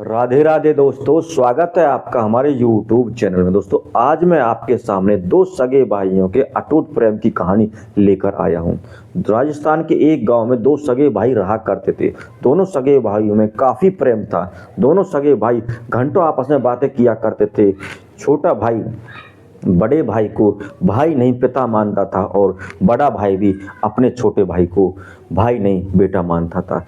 राधे राधे दोस्तों, स्वागत है आपका हमारे YouTube चैनल में। दोस्तों, आज मैं आपके सामने दो सगे भाइयों के अटूट प्रेम की कहानी लेकर आया हूं। राजस्थान के एक गांव में दो सगे भाई रहा करते थे। दोनों सगे भाइयों में काफ़ी प्रेम था। दोनों सगे भाई घंटों आपस में बातें किया करते थे। छोटा भाई बड़े भाई को भाई नहीं पिता मानता था और बड़ा भाई भी अपने छोटे भाई को भाई नहीं बेटा मानता था।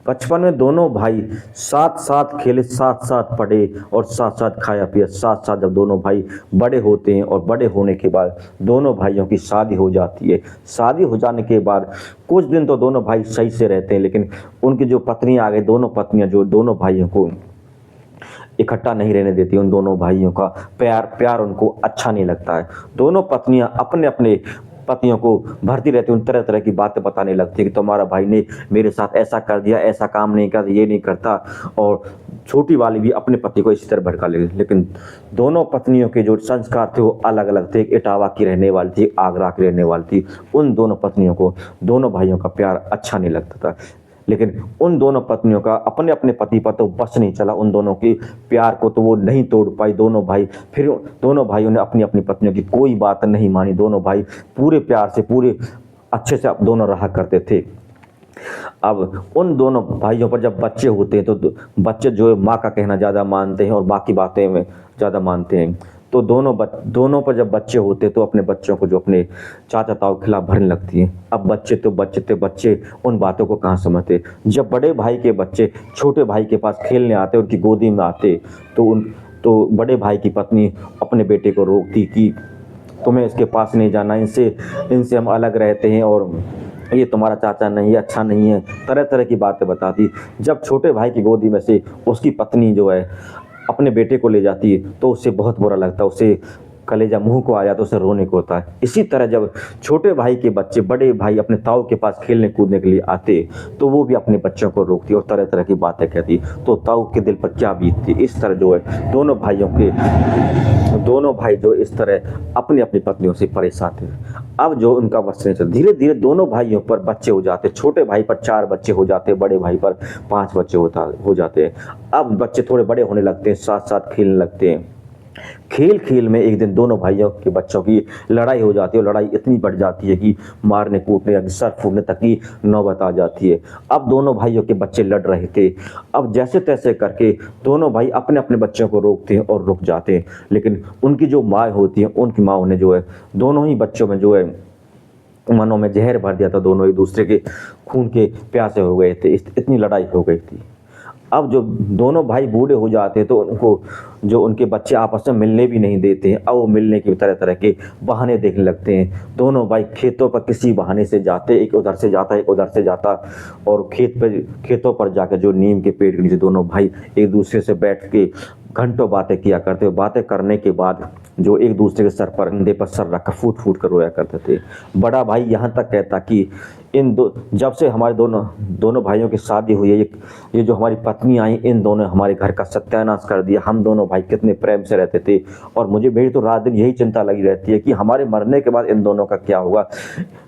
बचपन में दोनों भाई साथ साथ खेले, साथ साथ पढ़े और साथ साथ खाया पिया। साथ साथ जब दोनों भाई बड़े होते हैं और बड़े होने के बाद दोनों भाइयों की शादी हो जाती है। शादी हो जाने के बाद कुछ दिन तो दोनों भाई सही से रहते हैं, लेकिन उनकी जो पत्नी आ गई, दोनों पत्नियां जो दोनों भाइयों को इकट्ठा नहीं रहने देती। उन दोनों भाइयों का प्यार उनको अच्छा नहीं लगता है। दोनों पत्नियां अपने अपने पतियों को भरती रहती, उन तरह तरह की बातें बताने लगती है कि तुम्हारा भाई ने मेरे साथ ऐसा कर दिया, ऐसा काम नहीं कर, ये नहीं करता। और छोटी वाली भी अपने पति को इसी तरह भड़का लेगी। लेकिन दोनों पत्नियों के जो संस्कार थे वो अलग अलग थे। एक इटावा की रहने वाली थी, आगरा की रहने वाली थी। उन दोनों पत्नियों को दोनों भाइयों का प्यार अच्छा नहीं लगता था। लेकिन उन दोनों पत्नियों का अपने अपने पति पर तो बस नहीं चला। उन दोनों के प्यार को तो वो नहीं तोड़ पाई दोनों भाई। फिर दोनों भाइयों ने अपनी अपनी पत्नियों की कोई बात नहीं मानी। दोनों भाई पूरे प्यार से, पूरे अच्छे से अब दोनों रहा करते थे। अब उन दोनों भाइयों पर जब बच्चे होते हैं तो बच्चे जो है माँ का कहना ज़्यादा मानते हैं और बाकी बातें में ज़्यादा मानते हैं। तो दोनों पर जब बच्चे होते तो अपने बच्चों को जो अपने चाचा ताऊ के खिलाफ भरने लगती हैं। अब बच्चे उन बातों को कहाँ समझते। जब बड़े भाई के बच्चे छोटे भाई के पास खेलने आते, उनकी गोदी में आते, तो बड़े भाई की पत्नी अपने बेटे को रोकती कि तुम्हें इसके पास नहीं जाना, इनसे हम अलग रहते हैं और ये तुम्हारा चाचा नहीं है, अच्छा नहीं है, तरह तरह की बातें बताती। जब छोटे भाई की गोदी में से उसकी पत्नी जो है अपने बेटे को ले जाती है तो उसे बहुत बुरा लगता है, उसे कलेजा मुंह को आ जाता है, उसे रोने को होता है। इसी तरह जब छोटे भाई के बच्चे बड़े भाई अपने ताऊ के पास खेलने कूदने के लिए आते तो वो भी अपने बच्चों को रोकती और तरह तरह की बातें कहती। तो ताऊ के दिल पर क्या बीतती। इस तरह जो है दोनों भाई जो इस तरह अपनी अपनी पत्नियों से परेशान थे। अब जो उनका बस नहीं चल, धीरे धीरे दोनों भाइयों पर बच्चे हो जाते। छोटे भाई पर 4 बच्चे हो जाते, बड़े भाई पर 5 बच्चे हो जाते हैं। अब बच्चे थोड़े बड़े होने लगते हैं, साथ साथ खेलने लगते हैं। खेल खेल में एक दिन दोनों भाइयों के बच्चों की लड़ाई हो जाती है और लड़ाई इतनी बढ़ जाती है कि मारने कूटने या सर फूटने तक की नौबत आ जाती है। अब दोनों भाइयों के बच्चे लड़ रहे थे। अब जैसे तैसे करके दोनों भाई अपने अपने बच्चों को रोकते हैं और रुक जाते हैं। लेकिन उनकी जो माँ होती है, उनकी माँ ने जो है दोनों ही बच्चों में जो है मनों में जहर भर दिया था। दोनों एक दूसरे के खून के प्यासे हो गए थे, इतनी लड़ाई हो गई थी। अब जो दोनों भाई बूढ़े हो जाते हैं तो उनको जो उनके बच्चे आपस में मिलने भी नहीं देते हैं। अब वो मिलने के तरह तरह के बहाने देखने लगते हैं। दोनों भाई खेतों पर किसी बहाने से जाते, एक उधर से जाता एक उधर से जाता, और खेतों पर जाकर जो नीम के पेड़ के नीचे दोनों भाई एक दूसरे से बैठ के घंटों बातें किया करते। बातें करने के बाद जो एक दूसरे के सर पर, कंधे पर सर रखकर फूट फूट कर रोया करते थे। बड़ा भाई यहाँ तक कहता कि जब से हमारे दोनों भाइयों की शादी हुई है, ये जो हमारी पत्नी आई, इन दोनों हमारे घर का सत्यानाश कर दिया। हम दोनों भाई कितने प्रेम से रहते थे और मेरी तो रात दिन यही चिंता लगी रहती है कि हमारे मरने के बाद इन दोनों का क्या होगा।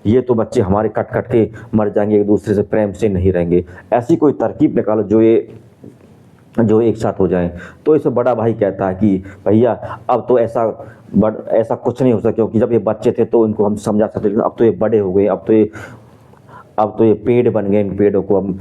ये तो बच्चे हमारे कट कट के मर जाएंगे, एक दूसरे से प्रेम से नहीं रहेंगे। ऐसी कोई तरकीब निकालो जो एक साथ हो जाएं। तो इसे बड़ा भाई कहता है कि भैया अब तो ऐसा कुछ नहीं हो सकता, क्योंकि जब ये बच्चे थे तो इनको हम समझा सकते, लेकिन अब तो ये बड़े हो गए, अब तो ये पेड़ बन गए, इन पेड़ों को हम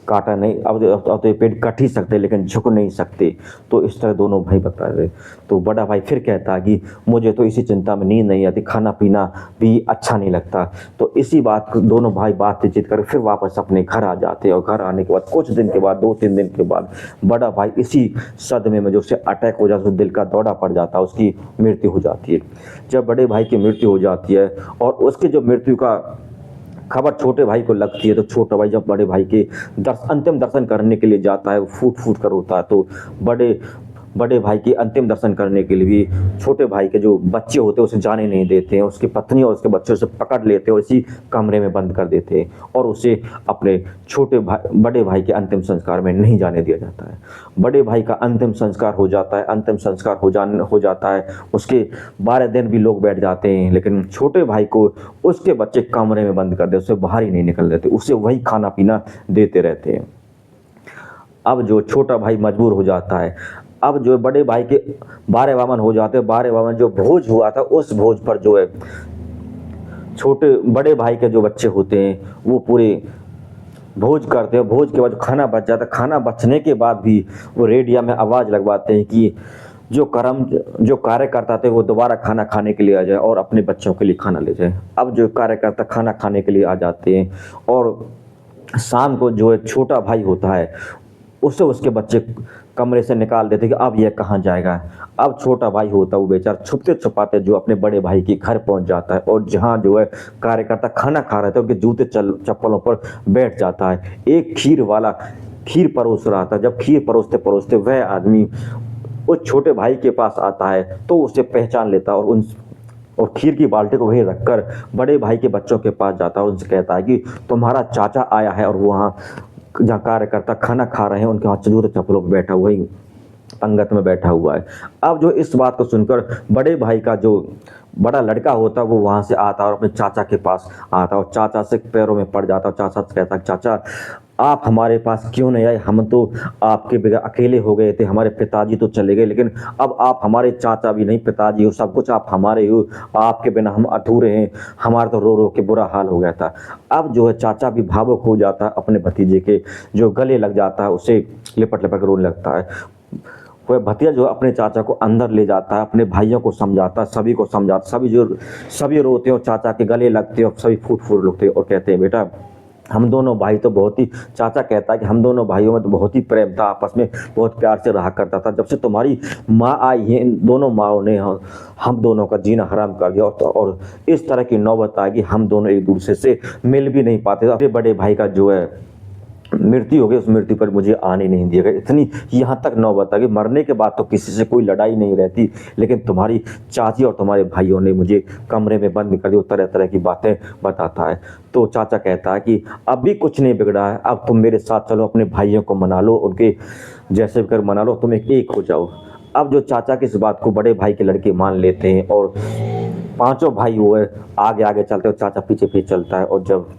काटा नहीं, अब तो ये पेड़ कट ही सकते लेकिन झुक नहीं सकते। तो इस तरह दोनों भाई बता रहे। तो बड़ा भाई फिर कहता है कि मुझे तो इसी चिंता में नींद नहीं आती, खाना पीना भी अच्छा नहीं लगता। तो इसी बात को दोनों भाई बातचीत कर फिर वापस अपने घर आ जाते हैं। और घर आने के बाद कुछ दिन के बाद, 2-3 दिन के बाद, बड़ा भाई इसी सदमे में जो उसे अटैक हो जाता है, दिल का दौरा पड़ जाता है, उसकी मृत्यु हो जाती है। जब बड़े भाई की मृत्यु हो जाती है और उसके जो मृत्यु का खबर छोटे भाई को लगती है तो छोटा भाई जब बड़े भाई के अंतिम दर्शन करने के लिए जाता है, वो फूट फूट कर रोता है। तो बड़े भाई के अंतिम दर्शन करने के लिए भी छोटे भाई के जो बच्चे होते हैं उसे जाने नहीं देते हैं। उसकी पत्नी और उसके बच्चे उसे पकड़ लेते हैं और इसी कमरे में बंद कर देते हैं और उसे अपने बड़े भाई के अंतिम संस्कार में नहीं जाने दिया जाता है। बड़े भाई का अंतिम संस्कार हो जाता है। अंतिम संस्कार हो जाता है, उसके 12 दिन भी लोग बैठ जाते हैं, लेकिन छोटे भाई को उसके बच्चे कमरे में बंद कर देते, उसे बाहर ही नहीं निकल देते, उसे वही खाना पीना देते रहते हैं। अब जो छोटा भाई मजबूर हो जाता है। अब जो बड़े भाई के 12 हो जाते हैं। 12 जो भोज हुआ था उस भोज पर जो है छोटे बड़े भाई के जो बच्चे होते हैं वो पूरे भोज करते हैं। भोज के बाद खाना बच जाता है। खाना बचने के बाद भी वो रेडियो में आवाज़ लगवाते हैं कि जो कार्यकर्ता थे वो दोबारा खाना खाने के लिए आ जाए और अपने बच्चों के लिए खाना ले जाए। अब जो कार्यकर्ता खाना खाने के लिए आ जाते हैं और शाम को जो है छोटा भाई होता है उससे उसके बच्चे कमरे से निकाल देते कि अब यह कहाँ जाएगा। अब छोटा भाई होता है वो बेचारा छुपते छुपाते जो अपने बड़े भाई के घर पहुंच जाता है और जहाँ जो है कार्यकर्ता खाना खा रहे थे उनके जूते चप्पलों पर बैठ जाता है। एक खीर वाला खीर परोस रहा था। जब खीर परोसते परोसते वह आदमी उस छोटे भाई के पास आता है तो उसे पहचान लेता है और खीर की बाल्टी को वहीं रखकर बड़े भाई के बच्चों के पास जाता है और उनसे कहता है कि तुम्हारा चाचा आया है और वो वहाँ जहाँ कार्यकर्ता खाना खा रहे हैं उनके वहाँ जूते चप्पलों पर बैठा हुआ ही पंगत में बैठा हुआ है। अब जो इस बात को सुनकर बड़े भाई का जो बड़ा लड़का होता है वो वहाँ से आता और अपने चाचा के पास आता और चाचा से पैरों में पड़ जाता और चाचा से कहता चाचा आप हमारे पास क्यों नहीं आए, हम तो आपके बगैर अकेले हो गए थे, हमारे पिताजी तो चले गए लेकिन अब आप हमारे चाचा भी नहीं पिताजी हो, सब कुछ आप हमारे हो, आपके बिना हम अधूरे हैं, हमारा तो रो रो के बुरा हाल हो गया था। अब जो है चाचा भी भावुक हो जाता है अपने भतीजे के जो गले लग जाता है उसे लिपट लिपट रोने लगता है। वह भतीजा जो अपने चाचा को अंदर ले जाता है अपने भाइयों को समझाता है सभी को समझाता, सभी रोते हैं और चाचा के गले लगते हैं और सभी फूट फूट रोते हैं और कहते हैं बेटा हम दोनों भाई तो बहुत ही, चाचा कहता है कि हम दोनों भाइयों में तो बहुत ही प्रेम था, आपस में बहुत प्यार से रहा करता था, जब से तुम्हारी माँ आई है इन दोनों माँओं ने हम दोनों का जीना हराम कर दिया और इस तरह की नौबत आ गई हम दोनों एक दूसरे से मिल भी नहीं पाते। अपने बड़े भाई का जो है मृत्यु हो गई, उस मृत्यु पर मुझे आने नहीं दिया गया। इतनी यहाँ तक नौबत आ गई, मरने के बाद तो किसी से कोई लड़ाई नहीं रहती लेकिन तुम्हारी चाची और तुम्हारे भाइयों ने मुझे कमरे में बंद कर दिया, तरह तरह की बातें बताता है। तो चाचा कहता है कि अभी कुछ नहीं बिगड़ा है, अब तुम मेरे साथ चलो, अपने भाइयों को मना लो, उनके जैसे भी कर मना लो, तुम एक हो जाओ। अब जो चाचा की इस बात को बड़े भाई के लड़के मान लेते हैं और पांचों भाई वो है आगे आगे चलते और चाचा पीछे पीछे चलता है। और जब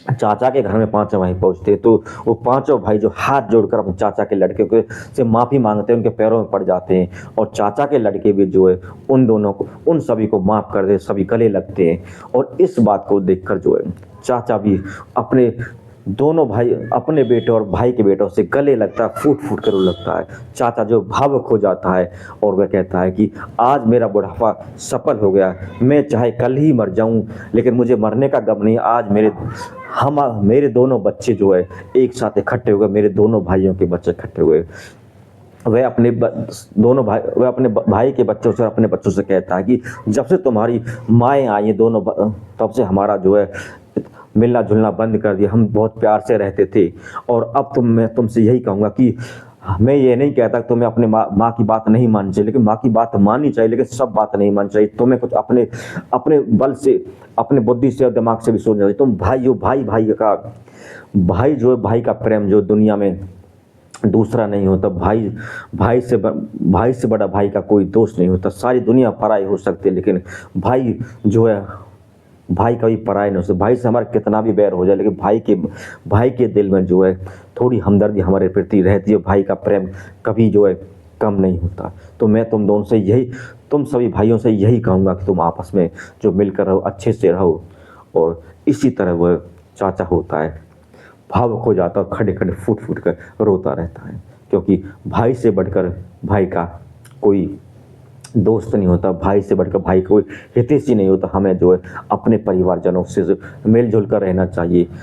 चाचा के घर में पांचों भाई पहुंचते तो वो पांचों भाई जो हाथ जोड़कर अपने चाचा के लड़के को से माफ़ी मांगते हैं, उनके पैरों में पड़ जाते हैं और चाचा के लड़के भी जो है उन दोनों को उन सभी को माफ़ कर दे, सभी गले लगते हैं। और इस बात को देखकर जो है चाचा भी अपने दोनों भाई अपने बेटे और भाई के बेटों से गले लगता है, फूट फूट कर लगता है। चाचा जो भावुक हो जाता है और वह कहता है कि आज मेरा बुढ़ापा सफल हो गया, मैं चाहे कल ही मर जाऊं लेकिन मुझे मरने का गम नहीं। आज मेरे दोनों बच्चे जो है एक साथ इकट्ठे हो गए, मेरे दोनों भाइयों के बच्चे इकट्ठे हुए। वह अपने भाई के बच्चों से अपने बच्चों से कहता है कि जब से तुम्हारी माएँ आई दोनों तब से हमारा जो है मिलना जुलना बंद कर दिया, हम बहुत प्यार से रहते थे। और अब मैं तुमसे यही कहूँगा कि मैं ये नहीं कहता कि तुम्हें अपने माँ की बात नहीं माननी चाहिए, लेकिन माँ की बात माननी चाहिए, लेकिन सब बात नहीं माननी चाहिए। तुम्हें कुछ अपने बल से, अपने बुद्धि से और दिमाग से भी सोचना चाहिए। तुम भाई हो, भाई जो है भाई का प्रेम जो दुनिया में दूसरा नहीं होता। भाई से बड़ा भाई का कोई दोस्त नहीं होता। सारी दुनिया पराई हो सकती है लेकिन भाई जो है भाई कभी पराया नहीं हो सकता। भाई से हमारा कितना भी बैर हो जाए लेकिन भाई के दिल में जो है थोड़ी हमदर्दी हमारे प्रति रहती है। भाई का प्रेम कभी जो है कम नहीं होता। तो मैं तुम सभी भाइयों से यही कहूँगा कि तुम आपस में जो मिलकर रहो, अच्छे से रहो। और इसी तरह वह चाचा होता है, भावुक हो जाता है, खड़े खड़े फूट फूट कर रोता रहता है, क्योंकि भाई से बढ़कर भाई का कोई दोस्त नहीं होता, भाई से बढ़कर भाई कोई हितैषी नहीं होता। हमें जो है अपने परिवारजनों से मिलजुल कर रहना चाहिए।